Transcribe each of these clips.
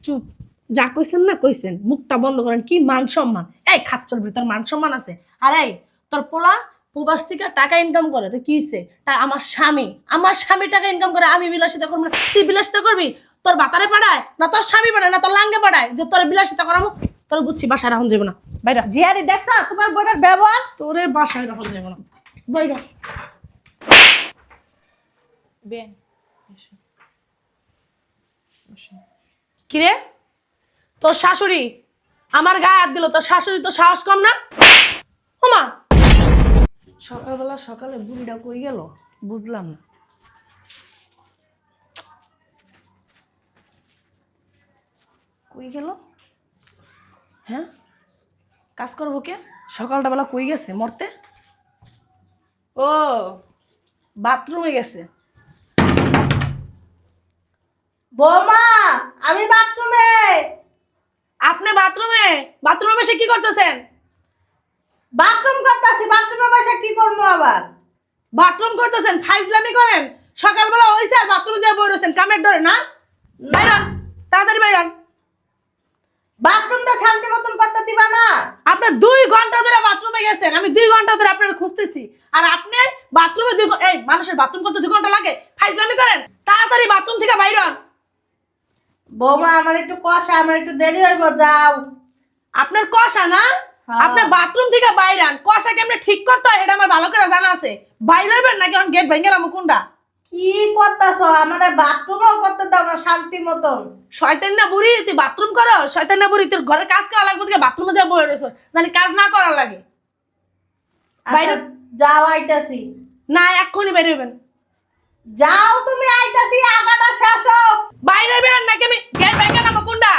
চুপ। যা কইছেন না কইছেন, মুখটা বন্ধ করেন। কি মান সম্মান? এই খাচ্চর ভিতর মান সম্মান আছে? আর এই তোর পোলা প্রবাস থেকে টাকা ইনকাম করে, তো কি হইছে? তা আমার স্বামী টাকা ইনকাম করে, আমি বিলাসিতা করবো না? তুই বিলাসিতা করবি? তোর বাতারে পাঠায় না, তোর স্বামী পাঠায় না, তোর লাঙ্গে পাঠায় যে তোর বিলাসিতা করাবো? তোর বুঝছি বাসায় রাখুন যাবো না, বাইরা। জিয়ারি দেখছো তোমার বোনের ব্যবহার? তোরে বাসায় রাখুন যাবো না, বাইরা। বেন কিরে, তোর শাশুড়ি আমার গায়ে হাত দিল, তোর শাশুড়ি তো সাহস কম না? ওমা, সকালবেলা সকালে বুড়িটা কই গেল বুঝলাম না। কই গেল? হ্যাঁ, কাজ করবো কে? সকালটা বেলা কই গেছে মরতে? ও, বাথরুমে গেছে। বৌমা আমি বাথরুমে। আপনি বাথরুমে? বাথরুমে বসে কি করতেছেন? বাথরুম করতেছি, বাথরুমে বসে কি করবো আবার? বাথরুম করতেছেন, ফাইজলামি করেন? সকালবেলা হইছে আর বাথরুমে যা বই রয়েছেন কামের ডরে না? বাইরান, তাড়াতাড়ি বাইরান। বাথরুমটা শান্তি মতন করতে দিবা না? আপনি 2 ঘন্টা ধরে বাথরুমে গেছেন, আমি 2 ঘন্টা ধরে আপনার খুঁজতেছি, আর আপনি বাথরুমে এই মানুষের বাথরুম করতে 2 ঘন্টা লাগে? ফাইজলামি করেন, তাড়াতাড়ি বাথরুম থেকে বাইর হন। বৌমা আমার একটু কষা, আমার একটু দেরি হইব, যাও। আপনার কষা না? হ্যাঁ। আপনি বাথরুম থেকে বাইর হন। কষা কেমনে ঠিক করতে হয় এটা আমার ভালো করে জানা আছে। বাইর হইবেন নাকি এখন গেট ভেঙে গেলাম কোনটা? কি করতেছো? আমার বাথরুমও করতে দাও না শান্তি মতন। শয়তান না বুড়ি, তুই বাথরুম করো? শয়তান না বুড়ি, তোর ঘরে কাজ করা লাগবে থেকে বাথরুমে যা বই রয়েছ, জানি কাজ না করার লাগে। বাইরে আচ্ছা, যাও আইতাছি। না, এক্ষুনি বের হইবেন। যাও তুমি, আইতাছি, আগাটা শেষ হোক। বাইরে হইবেন নাকি আমি গেট ভেঙে নামো কোনটা?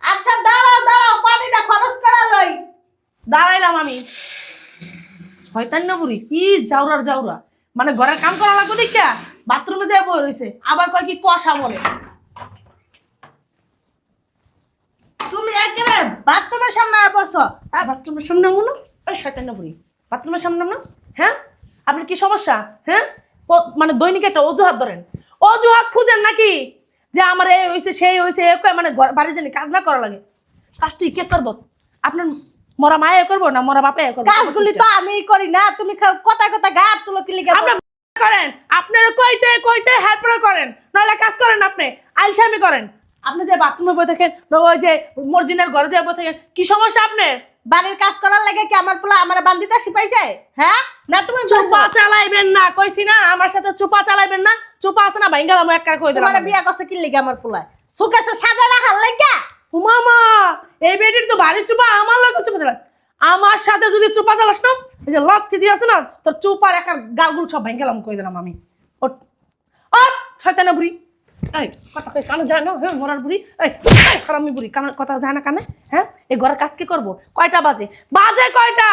আচ্ছা দাঁড়াও দাঁড়াও, পানিটা খরচ করা লই। দাঁড়াইলাম আমি। শয়তান না বুড়ি, কি জাউরার জাউরা, মানে ঘরের কাম করা লাগবে দেখা বাথরুমে যা বই রয়েছে, আবার কয় কি কষা বলে। তুমি একেবারে বাথরুমের সামনে বসো। বাথরুমের সামনে নামো না? ওই শয়তান না বুড়ি, বাথরুমের সামনে নামো না? হ্যাঁ, আপনার কি সমস্যা? হ্যাঁ, মানে দৈনিক একটা অজুহাত ধরেন, অজুহাত খুঁজেন নাকি যে আমার এই হয়েছে সেই হয়েছে, মানে বাড়ি জানি কাজ না করা লাগে? কাজটি কে করবো? আপনার মরা মায়ে করবো না মরা বাপে করবো? কাজগুলি তো আমিই করি না, তুমি কথা কথা গায়ে তুলো কি লিখে? আপনি করেন, আপনারা কইতে কইতে হেল্প করেন, নাহলে কাজ করেন আপনি আলসামি করেন। আপনি যে বাথরুমে বসে থাকেন, ওই যে মর্জিনার ঘরে যে বসে থাকেন, কি সমস্যা আপনার? বাড়ির কাজ করার লাগে কি আমার পোলা আমার বান্দিটা শিপাইছে? হ্যাঁ না, তুমি চুপা চালাইবেন না কইছি না? আমার সাথে চুপা চালাইবেন না। চুপা আছে না ভাঙ্গা আমি একটা কই দিলাম। তোমার বিয়া করছে কি লিখে আমার পোলা? সুকেছে সাজা রাখার লাগা? মামা, এই বেটির তো বাড়ি চুপা, আমার লাগে চুপা চালা। আমার সাথে যদি চুপা চালাস না, এই যে লচ্ছি দিয়ে আছে না, তোর চুপার একটা গালগুল সব ভাঙ্গেলাম কই দিলাম আমি। ওট ওট, শয়তানা বুড়ি। এই কথা কই কানে যায় না? হ্যাঁ, মরার বুড়ি। এই হারামি বুড়ি, কানে কথা যায় না কানে? হ্যাঁ, এই ঘরের কাজ কি করবো? কয়টা বাজে? বাজে কয়টা?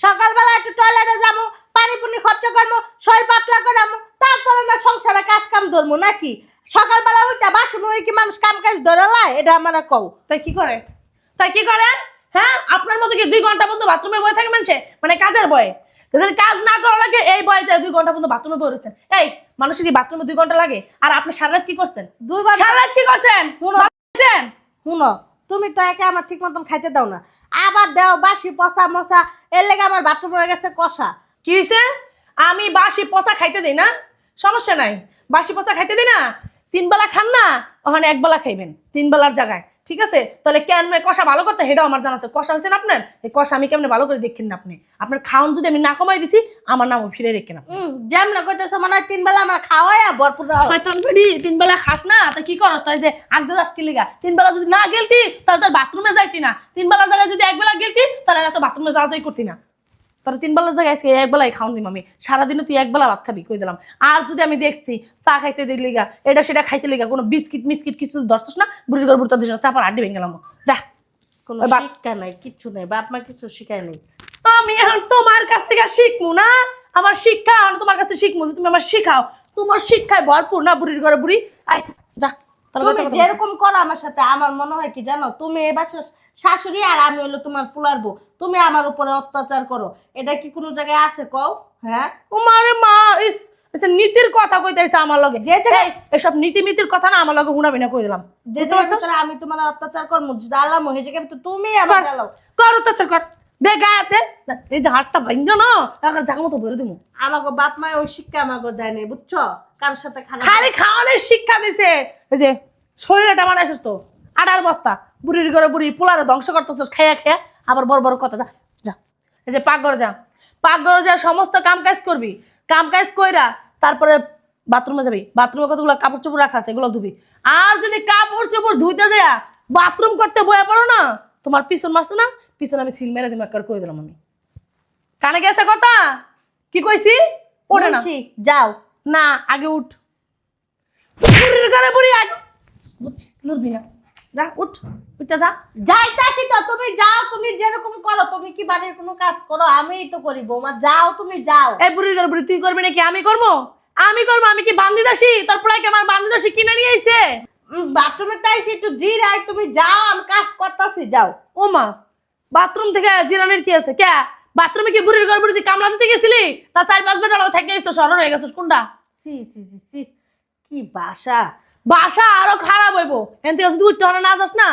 সকালবেলা একটু টয়লেটে যাবো, পানি পুনি খরচ করবো, শরীর পাতলা করাবো, তারপরে না সংসারে কাজ কাম ধরবো নাকি? সকালবেলা ওইটা বাসন ওই কি মানুষ কাম কাজ ধরে লাই? এটা আমার কও। তাই কি করে? তাই কি করে? হ্যাঁ, আপনার মতো কি 2 ঘন্টা পর্যন্ত বাথরুমে বসে থাকে মানুষে? মানে কাজের বয়ে, যদি কাজ না করা লাগে এই বয়ে যায় 2 ঘন্টা পর্যন্ত বাথরুমে বসে রয়েছেন। এই মানুষের কি বাথরুমে 2 ঘন্টা লাগে? আর আপনি সারা রাত কি করছেন? 2 ঘন্টা সারা রাত কি করছেন? শুনো, তুমি তো একে আমার ঠিক মতন খাইতে দাও না, আবার দাও বাসি পচা মশা, এর লেগে আমার বাথরুম হয়ে গেছে কষা। কি হয়েছে? আমি বাসি পচা খাইতে দিই না? সমস্যা নাই, বাসি পচা খাইতে দিই না। 3 বেলা খান না, ওখানে 1 বেলা খাইবেন 3 বেলার জায়গায়, ঠিক আছে? তাহলে কেমনে কষা ভালো করতে সেটাও আমার জানা আছে। কষা হয়েছেন আপনার, এই কষা আমি কেমনে ভালো করে দেখেন না আপনি? আপনার খাওন যদি আমি না কমাই দিছি, আমার নামও ফিরে রেখে না। যেমন কইতেছো মনে হয় 3 বেলা আমার খাওয়াইয়া ভরপুর দাও। শয়তান বেডি, 3 বেলা খাস না তা কি করস? তাই যে আগতে যাস কি লিগা? 3 বেলা যদি না গেলতি তাহলে তোর বাথরুমে যাইতি না। 3 বেলা জায়গায় যদি 1 বেলা গেলতি তাহলে এত বাথরুমে যাওয়া যাই করতি না। তোর 3 বেলার জায়গায় আজকে 1 বেলাই খাওন দিম আমি। সারাদিনে তুই 1 বেলা ভাত খাবি কই দিলাম। আর যদি আমি দেখছি চা খাইতে দিই লিগা, এটা সেটা খাইতে লিগা, কোনো বিস্কিট মিস্কিট কিছু ধরছিস না, বুড়ির ঘর বুড়তে দিস না, চাপার আড্ডি ভেঙে গেলাম। যা, কোনো শিক্ষা নাই, কিচ্ছু নাই, বাপ মা কিছু শিখায় নাই। আমি এখন তোমার কাছ থেকে শিখবো না? আমার শিক্ষা আমি তোমার কাছ থেকে শিখবো, তুমি আমার শিখাও। তোমার শিক্ষায় ভরপুর না বুড়ির ঘরে বুড়ি। আই যা, তুমি যেরকম করো আমার সাথে, আমার মনে হয় কি জানো, তুমি এ বাসার শাশুড়ি আর আমি হলো তোমার পোলার বউ, তুমি আমার উপরে অত্যাচার করো, এটা কি কোনো জায়গায় আছে কও? হ্যাঁ, উমারে মা, ইস নীতির কথা কইতাইছে আমার লগে যে জায়গায়- এসব নীতিমিতির কথা না আমার লগে হুনাবি না কই দিলাম যে বুঝতে পারছো? জায়গায় আমি তোমার অত্যাচার করবো জ্বালাম হয়ে যাবে তো তুমি আমার কর। জ্বালাও কর অত্যাচার কর দে গায়ে এই যে হাতটা ভাঙ্গা না এখন জায়গা মতো ধরে দিমু আমাকে বাপ মায় ওই শিক্ষা আমাকে দেয় নাই বুঝছো কারোর সাথে খারাপ খালি খাওয়ানোর শিক্ষা দিছে এই যে শরীরটা বানাইছিস তো আটার বস্তা বুড়ির ঘরে বুড়ি পোলারে ধ্বংস করতেছিস খেয়া খেয়া আবার বড় বড় কথা যা যা এই যে পাকঘর যা পাকঘর যা সমস্ত কাম কাজ করবি কাম কাজ কইরা তারপরে বাথরুমে যাবি বাথরুমে কতগুলো কাপড় চোপড় রাখা আছে এগুলো ধুবি আর যদি কাপড় চোপড় ধুইতে যায় বাথরুম করতে বয়া পড়ো না তোমার পিছন মারছে না পিছন আমি সিল মেরে দিমাগ করে কই দিলাম আমি কানে গেছে কথা কি কইছি ওঠে না বলছি, যাও না আগে উঠ বুড়ির ঘরে বুড়ি আগে বুঝছি লড়বি না যা উঠ উঠতে যা যাইতাছি তো তুমি যাও তুমি যেরকম করো তুমি কি বাড়ির কোনো কাজ করো আমিই তো করি বৌমা যাও তুমি যাও এই বুড়ির ঘরে বুড়ি তুই করবি নাকি আমি করবো আমি কি বান্দি দাসী তোর পোলাই কি আমার বান্দি দাসী কিনে নিয়ে আইছে বাথরুমে তাইছি একটু জিরাই তুমি যাও আমি কাজ করতেছি যাও ও মা বাথরুম থেকে জিরানের কি আছে কে বাথরুমে কি বুড়ির ঘর বুড়ি তুই কামলা দিতে গেছিলি তা 4-5 বেটা থেকে এসছো শরণ হয়ে গেছিস কোনটা সি সি সি সি কি বাসা বাসা আরো খারাপ হইবো এন থেকে তুই উঠতে না যাস না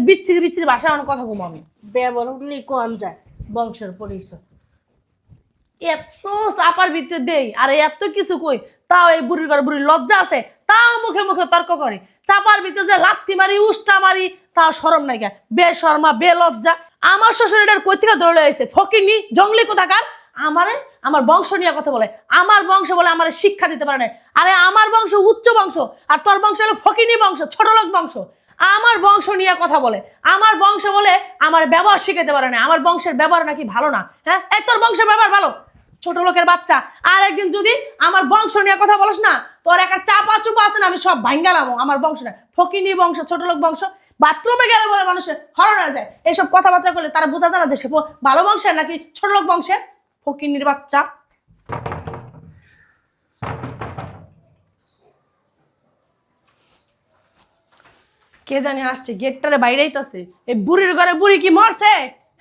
বিচ্ছিরি বিচ্ছিরি বাসা অনেক কথা ঘুমো আমি ব্যবহার উনি কোন যায় বংশের পরিচয় এত চাপার ভিতরে দেই আর এত কিছু কই তাও এই বুড়ির ঘরে বুড়ির লজ্জা আছে তাও মুখে মুখে তর্ক করে চাপার ভিতরে যে লাথি মারি উষ্টা মারি তাও শরম নাই বেশরমা বেলজ্জা আমার শ্বশুরের কই থেকে দৌড়ে আইছে ফকিরনি জঙ্গলি কোথাকার আমার বংশ নিয়ে কথা বলে আমার বংশ বলে আমার শিক্ষা দিতে পারে না আরে আমার বংশ উচ্চ বংশ আর তোর বংশ হলো ফকিরনি বংশ ছোট লোক বংশ আমার বংশ নিয়ে কথা বলে আমার বংশ বলে আমার ব্যবহার শিখাতে পারে না আমার বংশের ব্যবহার নাকি ভালো না হ্যাঁ এই তোর বংশের ব্যবহার ভালো ছোট লোকের বাচ্চা আর একদিন যদি আমার বংশ নিয়ে কথা বলিস না তোর একটা চাপা চুপা আছে না আমি সব ভাঙ্গালাম আমার বংশ না ফকিনি বংশ ছোট লোক বংশ বাথরুমে গেলে বলে মানুষের হরণ হয়ে যায় এইসব কথাবার্তা করলে তারা বোঝা যায় না যে সে ভালো বংশের নাকি ছোট লোক বংশের ফকিনির বাচ্চা কে জানি আসছে গেটটারে বাইরেই তো আছে এই বুড়ির ঘরে বুড়ি কি মরছে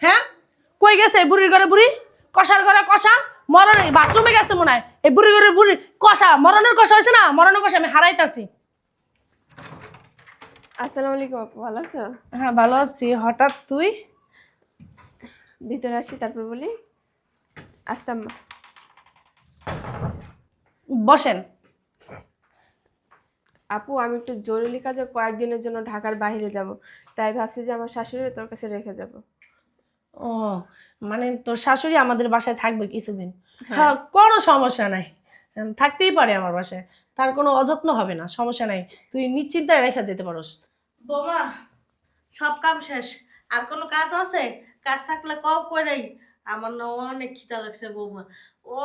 হ্যাঁ কই গেছে এই বুড়ির ঘরে বুড়ি কষার ঘরে কষা মরণে বাথরুমে গেছে মনে হয় এই বুড়ির ঘরে বুড়ি কষা মরণের কষা হয়েছে না মরণের কষা আমি হারাইতাছি আসসালামু আলাইকুম আপু, ভালো আছো? হ্যাঁ ভালো আছি হঠাৎ তুই ভিতরে আসি তারপর বলি। আসতাম। বসেন আপু আমি একটু জরুরি কাজে কয়েকদিনের জন্য ঢাকার বাইরে যাব, তাই ভাবছি যে আমার শাশুড়ি তোর কাছে রেখে যাব। ও মানে তোর শাশুড়ি আমাদের বাসায় থাকবে কিছুদিন হ্যাঁ কোনো সমস্যা নাই থাকতেই পারে আমার বাসায় তার কোনো অযত্ন হবে না সমস্যা নাই তুই নিশ্চিন্তায় রেখে যেতে পারোস বৌমা সব কাম শেষ আর কোনো কাজ আছে কাজ থাকলে কও কইরাই আমার না অনেক খিদা লাগছে বৌমা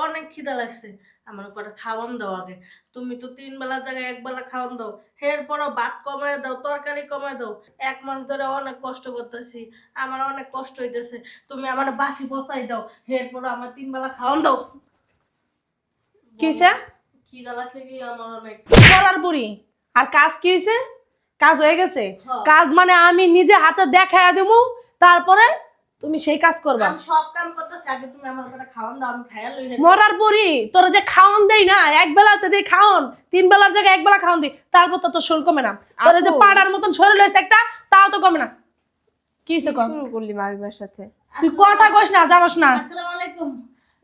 অনেক খিদা লাগছে আমার করে খাওয়ান দাও আগে তুমি তো 3 বেলা জায়গায় 1 বেলা খাওয়ান দাও এরপরও ভাত কমায় দাও তরকারি কমায় দাও 1 মাস ধরে অনেক কষ্ট করতেছি আমার অনেক কষ্ট হইতেছে তুমি আমার বাসি বসাই দাও এরপরও আমার 3 বেলা খাওয়ান দাও কি হয়েছে খিদা লাগছে কি আমার অনেক বলার বুড়ি আর কাজ কি হয়েছে কাজ হয়ে গেছে হ্যাঁ। কাজ মানে আমি নিজে হাতে দেখাইয়া দেবো তারপরে তুমি সেই কাজ করবা আমি সব কাম করতেছি আগে তুমি আমার করে খাওয়ান দাও আমি খাইয়া লই মরার বুড়ি তোর যে খাওয়ান দেই না এক বেলা আছে দিয়ে খাওন 3 বেলার জায়গায় 1 বেলা খাওয়ান দিই তারপর তো তোর শরীর কমে না তোর যে আপু। পাড়ার মতন শরীর হয়েছে একটা তাও তো কমে না কি হয়েছে কম শুরু করলি মামিমার সাথে। তুই কথা কইস না জানোস না আসসালামু আলাইকুম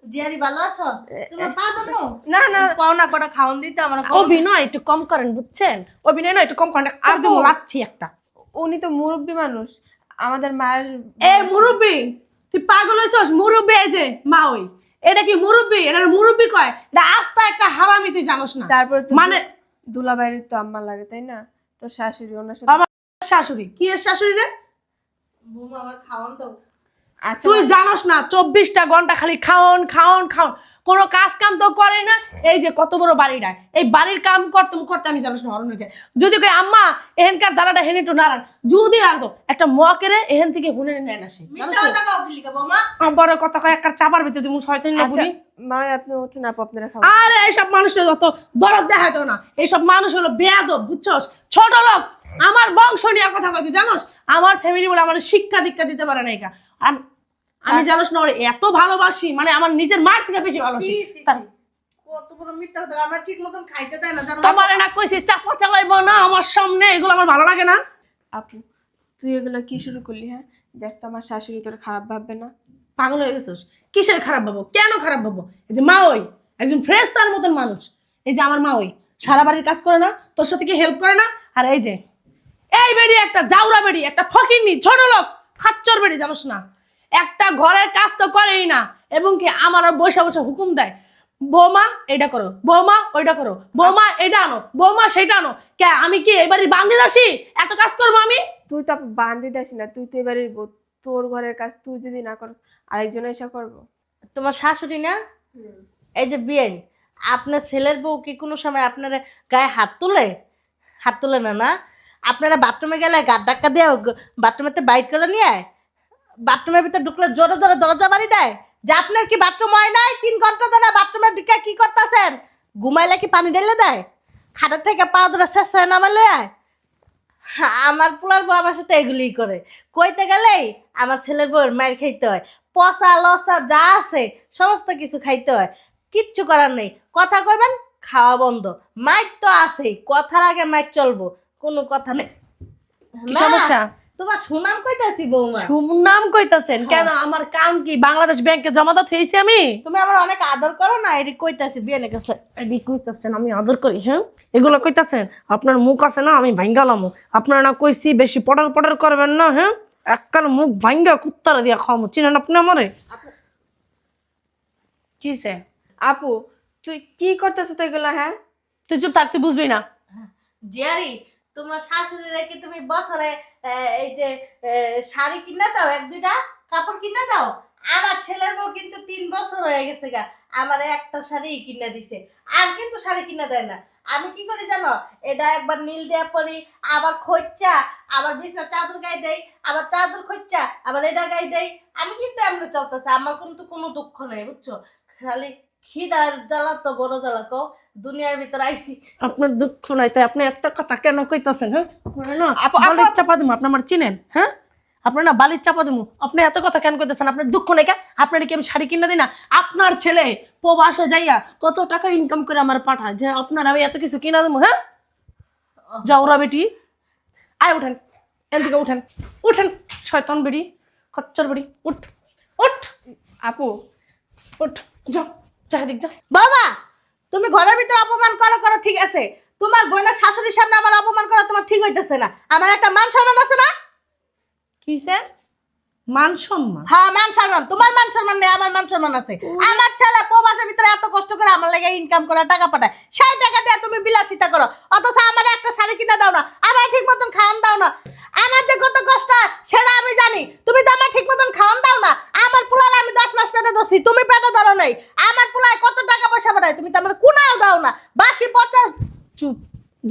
জিয়ারি ভালো আছো তোমার পা দানো না না পাও না কটা খাওন দিতে আমার অভিনয় একটু কম করেন বুঝছেন অভিনয় না একটু কম করেন আর তুমি লাচ্ছি একটা উনি তো মুরব্বী মানুষ, আমাদের মায়ের এ মুরব্বি তুই পাগল হইছস মুরব্বি এই যে মা ওই এটা কি মুরব্বি এটা মুরব্বি কয় এটা আস্তা একটা হারামি তুই জানোস না তারপর তো মানে দুলাবাইয়ের তো আম্মা লাগে তাই না, তোর শাশুড়ি ওনার সাথে। আমার শাশুড়ি কি এর শাশুড়ি রে বুমা আমার খাওন দাও আচ্ছা তুই জানোস না 24টা ঘন্টা খালি খাওন খাওন খাওন কোনো কাজ কাম তো করে না এই যে কত বড় বাড়িটা এই বাড়ির কাম করতে করতে আমি জানোস না হরণ হয়ে যায় যদি কই আম্মা এহেনকার দাঁড়াটা হেনে একটু নাড়ান যদি রাখতো একটা মকেরে এহেন থেকে হুনে নেয় না সে জানোস মিথ্যা তো? কথা কাও কিলিকা বৌমা আমার বড় কথা কয় একটা চাপার ভিতরে দিমু শয়তান না আচ্ছা বুড়ি মা আপনি উঠুন আপু, আপনারা খাবেন। আরে এইসব মানুষের যত দরদ দেখাইতো না এইসব মানুষ হলো বেয়াদব বুঝছস ছোট লোক আমার বংশ নিয়ে কথা কই তুই জানোস আমার ফ্যামিলি বলে আমার শিক্ষা দীক্ষা দিতে পারে না একা আমি জানোস না ওরে এত ভালোবাসি মানে আমার নিজের মায়ের থেকে বেশি ভালোবাসি তার কত বড় মিথ্যা কথা, আমার ঠিক মতন খাইতে দেয় না জানো। তোমার না কইছি চাপা চালাইবো না আমার সামনে, এগুলো আমার ভালো লাগে না। আপু তুই এগুলো কি শুরু করলি? হ্যাঁ, দেখ তো আমার শাশুড়ি তোর খারাপ ভাববে না? পাগল হয়ে গেছিস? কিসের খারাপ ভাবো? কেন খারাপ ভাবো? এই যে মা ওই একজন ফ্রেশ তার মতন মানুষ, এই যে আমার মা ওই সারা বাড়ির কাজ করে না, তোর সাথে কি হেল্প করে না? আর এই যে এই বেড়ি একটা জাউরা বেড়ি, একটা ফকিন্নি ছোট লোক খাচ্চর বেড়ি, জানোস না একটা ঘরের কাজ তো করেই না, এবং কি আমার বসে বসে হুকুম দেয়, বৌমা এটা করো, বৌমা ওইটা করো, বৌমা এটা আনো, বৌমা সেটা আনো। কে আমি কি এবারে বান্দি দাসী? এত কাজ করবো আমি? তুই তো আপু বান্দি দাস না, তুই তো এবারে তোর ঘরের কাজ তুই যদি না করস আরেকজন এসে করবো। তোমার শাশুড়ি না, এই যে বিয়েন, আপনার ছেলের বউ কি কোনো সময় আপনার গায়ে হাত তুলে? হাত তুলে না না? আপনারা বাথরুমে গেলে গাদ ধাক্কা দিয়ে বাথরুমেতে বাইট করে নিয়ে আয়, বাথরুমের ভিতরে ঢুকলে জোরে জোরে দরজা বাড়ি দেয় যে আপনার কি বাথরুম হয় নাই? 3 ঘন্টা ধরে বাথরুমের দিকে কি করতেছেন? ঘুমাইলে কি পানি ঢেলে দেয়? খাটের থেকে পা ধরে শেষ নামালে আয়। আমার পোলার বউ আমার সাথে এগুলিই করে। কইতে গেলেই আমার ছেলের বউয়ের মায়ের খাইতে হয়, পচা লসা যা আছে সমস্ত কিছু খাইতে হয়, কিচ্ছু করার নেই। কথা কইবেন খাওয়া বন্ধ, মাইর তো আছেই, কথার আগে মাইর চলবো, কোনো কথা নেই। কি না, সমস্যা? তোমার সুনাম কইতাছি বৌমা। সুনাম কইতাছেন কেন? আমার কাম কি বাংলাদেশ ব্যাংকে জমা দাও হয়েছি আমি? তুমি আমার অনেক আদর করো না, এটি কইতাছি বিয়েনের কাছে। এডি কইতাছেন আমি আদর করি? হ্যাঁ, এগুলো কইতাছেন? আপনার মুখ আছে না, আমি ভাঙ্গালাম। আপনারা না কইছি বেশি পটার পটার করবেন না। হ্যাঁ, এককাল মুখ ভাঙ্গা কুত্তারা দিয়া খাওয়াবো। চিনেন আপনি আমারে? কিসে? আপু তুই কি করতেছ তো এগুলো? হ্যাঁ, তুই চুপ থাক, তুই বুঝবি না। জিয়ারি, তোমার শাশুড়িরা কি তুমি বছরে এই যে শাড়ি কিনে দাও, 1-2টা কাপড় কিনে দাও? আমার ছেলের বউ কিন্তু 3 বছর হয়ে গেছে গা, আমার একটা শাড়ি কিনে দিছে, আর কিন্তু শাড়ি কিনে দেয় না। আমি কি করি জানো? এটা একবার নীল দেয়া পরি, আবার খোঁচা, আবার বিছনা চাদর গায়ে দেই, আবার চাদর খোঁচা, আবার এটা গায়ে দেই। আমি কিন্তু এমনি চলতেছে, আমার কিন্তু কোনো দুঃখ নেই, বুঝছো? খালি খিদার জ্বালা তো বড় জ্বালা, কো দুনিয়ার ভিতরে আইছি। আপনার দুঃখ নাই তাই আপনি একটা কথা কেন কইতাছেন? হ্যাঁ, আপনারা না বালির চাপা দিমু। আপনি আমার চিনেন? হ্যাঁ, আপনার না বালির চাপা দিমু। আপনি এত কথা কেন কইতেছেন? আপনার দুঃখ নেই কেন? আপনার কি আমি শাড়ি কিনে দিই না? আপনার ছেলে প্রবাসে যাইয়া কত টাকা ইনকাম করে আমার পাঠায়, যে আপনার আমি এত কিছু কিনা দেবো? হ্যাঁ, যাওরা বেটি, আয় উঠেন, এদিকে উঠেন, উঠেন, শয়তান বেটি, খচ্চর বেটি, উঠ উঠ আপু উঠ, যাও চারিদিক যা। বাবা, তুমি ঘরের ভিতরে অপমান করো করো ঠিক আছে, তোমার বোনের শাশুড়ির সামনে আমার অপমান করা তোমার ঠিক হইতেছে না। আমার একটা মান সম্মান আছে না? কিসে মান সম্মান? হ্যাঁ, মান সম্মান। তোমার মান সম্মান নেই, আমার মান সম্মান আছে। আমার ছেলে প্রবাসের ভিতরে এত কষ্ট করে আমার লাগে ইনকাম করে টাকা পাঠায়, সেই টাকা দিয়ে তুমি বিলাসিতা করো, অথচ আমার একটা শাড়ি কিনে দাও না, আমার ঠিক মতন খাওয়ান দাও না। আমার যে কত কষ্ট সেটা আমি জানি, তুমি তো আমার ঠিক মতন খাওয়ান দাও না। আমার পোলার আমি 10 মাস পেটে ধরছি, তুমি পেটে ধরো নাই। আমার পোলায় কত টাকা পয়সা পাঠায়, তুমি তো আমার কুনাও দাও না। বাসি পচা। চুপ,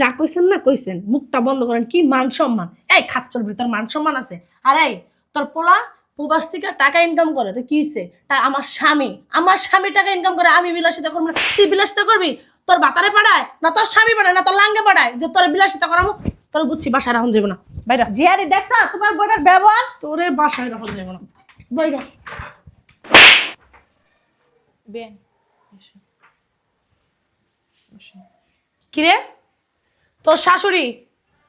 যা কইছেন না কইছেন, মুখটা বন্ধ করেন। কি মান সম্মান? এই খাচ্চর ভিতর মান সম্মান আছে? আর এই তোর পোলা প্রবাস থেকে টাকা ইনকাম করে, তো কি হইছে? তা আমার স্বামী টাকা ইনকাম করে, আমি বিলাসিতা করবো না? তুই বিলাসিতা করবি? তোর বাতারে পাঠায় না, তোর স্বামী পাঠায় না, তোর লাঙ্গে পাঠায় যে তোর বিলাসিতা করাবো? তোর বুঝছি বাসায় রাখুন যাবো না, বাইরা। জিয়ারি দেখছো তোমার বোনের ব্যবহার? তোরে বাসায় রাখুন যাবো না, বাইরা। বেন কিরে, তোর শাশুড়ি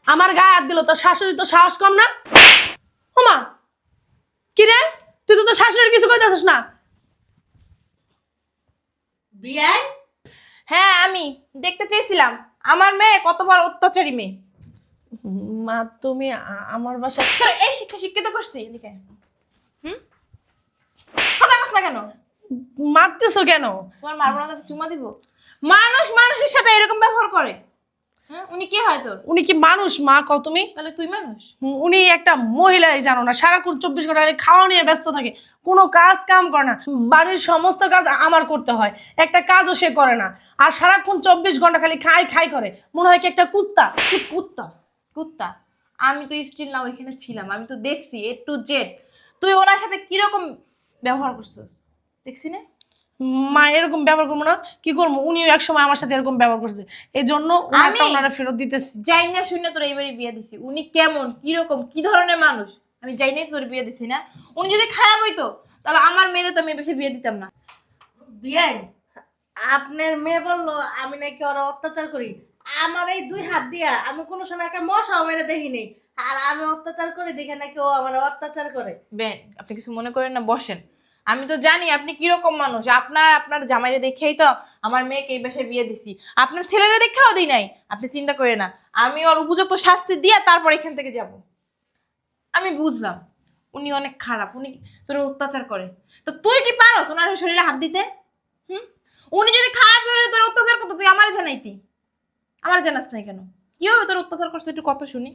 আমার গায়ে হাত দিল, তোর শাশুড়ি তো সাহস কম না? ওমা, কিরে তুই তো তোর শাশুড়ির কিছু কইতাছিস না? বিয়াই, হ্যাঁ আমি দেখতে চেয়েছিলাম আমার মেয়ে কত বড় অত্যাচারী মেয়ে। মা তুমি আমার বাসায় তোর এই শিক্ষিত করছি এদিকে। কথা কস না কেন? মারতেছো কেন? তোমার মারবো না, তোকে চুমা দিব? মানুষ মানুষের সাথে এরকম ব্যবহার করে? হ্যাঁ, উনি কে হয় তোর? উনি কি মানুষ মা, কও তুমি? তাহলে তুই মানুষ? উনি একটা মহিলাই, জানো না? সারাক্ষণ 24 ঘন্টা খালি খাওয়া নিয়ে ব্যস্ত থাকে, কোনো কাজ কাম করে না। বাড়ির সমস্ত কাজ আমার করতে হয়, একটা কাজও সে করে না, আর সারাক্ষণ 24 ঘন্টা খালি খাই খাই করে, মনে হয় কি একটা কুত্তা। কুত্তা কুত্তা? আমি তো স্টিল নাও এখানে ছিলাম, আমি তো দেখছি A to Z তুই ওনার সাথে কিরকম ব্যবহার করছিস, দেখছি না? মা এরকম ব্যবহার করবো না? কি করবো, উনিও এক সময় আমার সাথে এরকম ব্যবহার করছে, এই জন্য ওনারা ফেরত দিতেছি। যাই না শুনে তোর এইবারে বিয়ে দিছি। উনি কেমন, কিরকম, কি ধরনের মানুষ আমি যাই নাই তোর বিয়ে দিছি না। উনি যদি খারাপ হইতো তাহলে আমার মেয়েরে তো আমি বেশি বিয়ে দিতাম না। বিয়াই, আপনার মেয়ে বললো আমি নাকি ওরা অত্যাচার করি। আমার এই 2 হাত দিয়া আমি কোনো সময় একটা মশাও মেরে দেখি নেই, আর আমি অত্যাচার করি দেখে নাকি ও আমার অত্যাচার করে। বেন আপনি কিছু মনে করেন না, বসেন। আমি তো জানি আপনি কিরকম মানুষ। আপনার জামাইরে দেখেই তো আমার মেয়েকে এই বাসায় বিয়ে দিছি। আপনার ছেলেরা দেখেও দিই নাই। আপনি চিন্তা করেন না, আমি ওর উপযুক্ত শাস্তি দিয়ে তারপর এখান থেকে যাব। আমি বুঝলাম উনি অনেক খারাপ, উনি তোর অত্যাচার করে। তো তুই কি পারস ওনার শরীরে হাত দিতে? হুম, উনি যদি খারাপ হয়ে তোর অত্যাচার করতো তুই আমার জানাইতি। আমার জানাস নাই কেন? কিভাবে তোর অত্যাচার করছে একটু কত শুনি।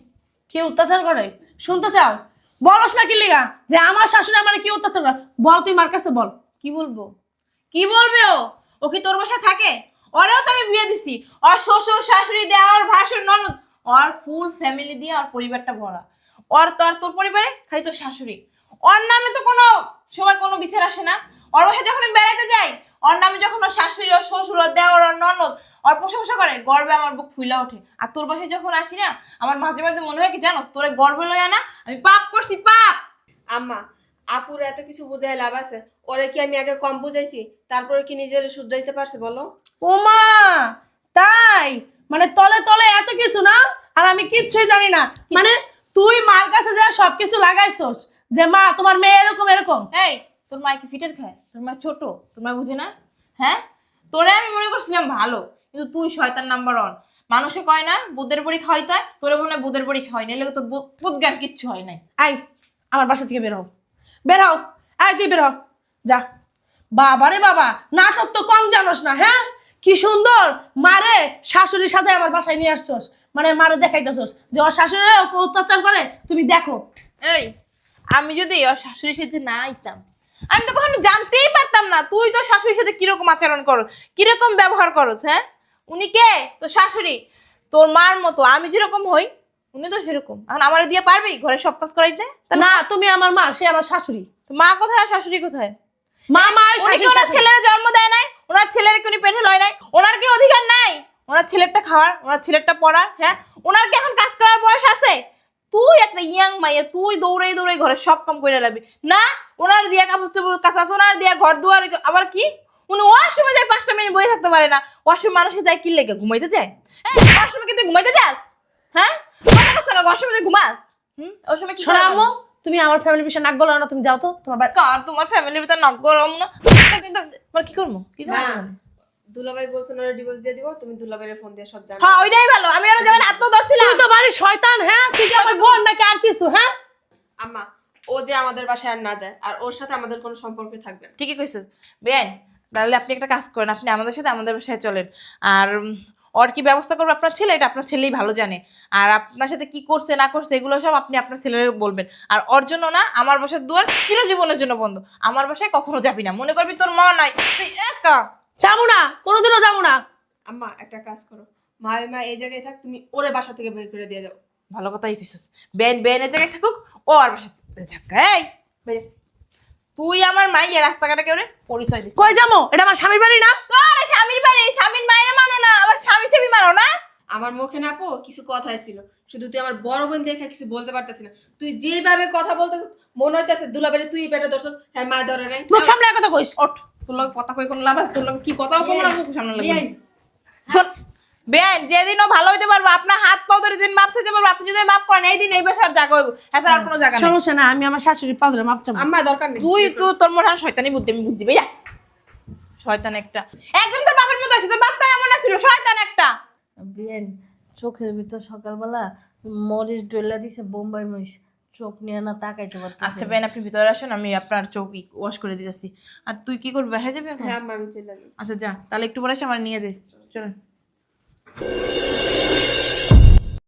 কি অত্যাচার করে শুনতে চাও? বলস না কি লিগা যে আমার শাশুড়ি আমার কি অত্যাচার করে? বল, তুই মার কাছে বল। কি বলবো? কি বলবে ও? ও কি তোর বাসায় থাকে? ওরেও তো আমি বিয়ে দিছি। ওর শ্বশুর শাশুড়ি দেওয়ার ভাসুর ননদ, ওর ফুল ফ্যামিলি দিয়ে ওর পরিবারটা ভরা। ওর তো আর তোর পরিবারে খালি তোর শাশুড়ি। ওর নামে তো কোনো সময় কোনো বিচার আসে না। ওর বাসায় যখন আমি বেড়াইতে যাই, ওর নামে যখন ওর শাশুড়ি, ওর শ্বশুর, ওর দেওয়ার, ওর ননদ ওর প্রশংসা করে, গর্বে আমার বুক ফুইলা ওঠে। আর তোর বাসায় যখন আসি না, আমার মাঝে মাঝে মনে হয় কি জানো, তোরে গর্বে লইয়া না আমি পাপ করছি, পাপ। আম্মা, আপুর এত কিছু বুঝাই লাভ আছে? ওরে কি আমি আগে কম বুঝাইছি? তারপরে কি নিজের শুধরাইতে পারছে বলো? ওমা, তাই? মানে তলে তলে এত কিছু না, আর আমি কিচ্ছুই জানি না। মানে তুই মার কাছে যা সবকিছু লাগাইছস যে মা তোমার মেয়ে এরকম এরকম। এই তোর মা কি ফিটের খায়? তোর মা ছোট, তোর মা বুঝে না? হ্যাঁ, তোরে আমি মনে করছিলাম ভালো, কিন্তু তুই শয়তান নাম্বার 1। মানুষে কয় না বুদের বড়ি খাওয়াইতে হয়, তোরে মনে হয় বুদের বড়ি খাওয়াই না, এলে তোর বুদ জ্ঞান কিচ্ছু হয় নাই। আই, আমার বাসা থেকে বের হও, বের হও। আয় তুই বের হ, যা। বাবারে বাবা, নাটক তো কম জানোস না। হ্যাঁ, কি সুন্দর মারে শাশুড়ি সাজায় আমার বাসায় নিয়ে আসছস। মানে মারে দেখাইতেছস যে ওর শাশুড়ি ওকে অত্যাচার করে, তুমি দেখো। এই আমি যদি ওর শাশুড়ির সাথে না আইতাম, আমি তো কখনো জানতেই পারতাম না তুই তোর শাশুড়ির সাথে কিরকম আচরণ করস, কিরকম ব্যবহার করস। হ্যাঁ, উনি কে? তোর শাশুড়ি, তোর মার মতো। আমি যেরকম হই উনি তো সেরকম। এখন আমার দিয়ে পারবি ঘরে সব কাজ করাইতে? তাহলে না, তুমি আমার মা, সে আমার শাশুড়ি। তো মা কোথায় আর শাশুড়ি কোথায়? মা মা উনি কি ওনার ছেলের জন্ম দেয় নাই? ওনার ছেলের কি উনি পেটে লয় নাই? ওনার কি অধিকার নাই ওনার ছেলেরটা খাওয়ার, ওনার ছেলেরটা পড়ার? হ্যাঁ, ওনার কি এখন কাজ করার বয়স আছে? তুই একটা ইয়াং মাইয়া, তুই দৌড়াই দৌড়াই ঘরে সব কাম করে লাবি না? ওনার দিয়া কাপড় চোপড় কাঁচা, ওনার দিয়া ঘর দুয়ার, আবার কি উনি ওয়াশরুমে যায় 5টা মিনিট বসে থাকতে পারে না? ওয়াশরুম মানুষকে যায় কি লেগে? ঘুমাইতে যায়? হ্যাঁ, ওয়াশরুমে কিন্তু ঘুমাইতে যাস? হ্যাঁ, ওয়াশরুমে ঘুমাস? ওই সময় কি শোনো করে? আম্মু, তুমি আমার ফ্যামিলির বিষয়ে নাক গলাও না, তুমি যাও তো তোমার বাড়ি। কার তোমার ফ্যামিলির ভিতর নক গরম না? তোমার কি করবো? কি না, করবো? দুলাভাই বলছেন ওরা ডিভোর্স দিয়ে দিব, তুমি দুলাভাইয়ের ফোন দিয়ে সব জানো। হ্যাঁ, ওইটাই ভালো। আমি আরো যেমন আত্মা ধরছিলাম। তুই তো বাড়ির শয়তান। হ্যাঁ, তুই কি আমার বোন নাকি আর কিছু? হ্যাঁ, আম্মা, ও যে আমাদের বাসায় আর না যায়, আর ওর সাথে আমাদের কোনো সম্পর্ক থাকবে না। ঠিকই কইছো বেন। তাহলে আপনি একটা কাজ করেন, আপনি আমাদের সাথে আমাদের বাসায় চলেন। আর ওর কি ব্যবস্থা করবে আপনার ছেলে, এটা আপনার ছেলেই ভালো জানে। আর আপনার সাথে কি করছে না করছে এগুলো সব আপনি আপনার ছেলের বলবেন। আর ওর জন্য না, আমার বাসার দুয়ার চিরজীবনের জন্য বন্ধ। আমার বাসায় কখনো যাবি না। মনে করবি তোর মা নাই, তুই একা। যাবো না, কোনোদিনও যাবো না। আম্মা, একটা কাজ করো, মা এই জায়গায় থাক, তুমি ওরে বাসা থেকে বের করে দিয়ে যাও। ভালো কথাই কইছিস। বেনের জায়গায় থাকুক, ও আর বাসাতে যাক। এই বেরে, তুই আমার মাইয়া রাস্তাঘাটে কেউ রে পরিচয় দিস? কই যাবো? এটা আমার স্বামীর বাড়ি না। আরে স্বামীর বাড়ি, স্বামীর মায়েরা মানো না, আবার স্বামী সেবি মানো না। আমার মুখে না পো কিছু কথাই ছিল, শুধু তুই আমার বড় বোন দেখে কিছু বলতে পারতেছি না। তুই যেভাবে কথা বলতেছ মনে হইতেছে দুলাভাইরে তুই পেটে দর্শক, হ্যাঁ মা ধরে নাই। মুখ সামনে কথা কইস। ওঠ, তোর লগে কথা কই কোন লাভ আছে? তোর লগে কি কথাও কম না, মুখ সামনে লাগে। বিয়াই, শোন বেন, যেদিনও ভালো হইতে পারবো, আপনার হাত পাও ধরে যেদিন মাপ চাইতে পারবো, আপনি যদি মাপ করেন এই দিন এই বাসার জায়গা হইব। হ্যাঁ স্যার, আর কোনো জায়গা নেই। সমস্যা না, আমি আমার শাশুড়ির পা ধরে মাপ চাবো। আম্মা, দরকার নেই। তুই তো তোর মনে হয় শয়তানি বুদ্ধি, আমি বুঝছি ভাইয়া। শয়তান একটা, একদম তোর বাপের মতো আছে। তোর বাপটা এমন আছিল, শয়তান একটা। বিয়াই, চোখের ভিতর সকালবেলা মরিচ ডলা দিছে, বোম্বাই মরিচ, চোখ নিয়ে না তাকাইতে পারতেছে। আচ্ছা বেন, আপনি ভিতরে আসেন, আমি আপনার চোখ ওয়াশ করে দিতেছি। আর তুই কি করবি, বাসায় যাবি এখন? হ্যাঁ আম্মা, আমি চলে যাই। আচ্ছা যা, তাহলে একটু পরে এসে আমার নিয়ে যাইস। চলেন।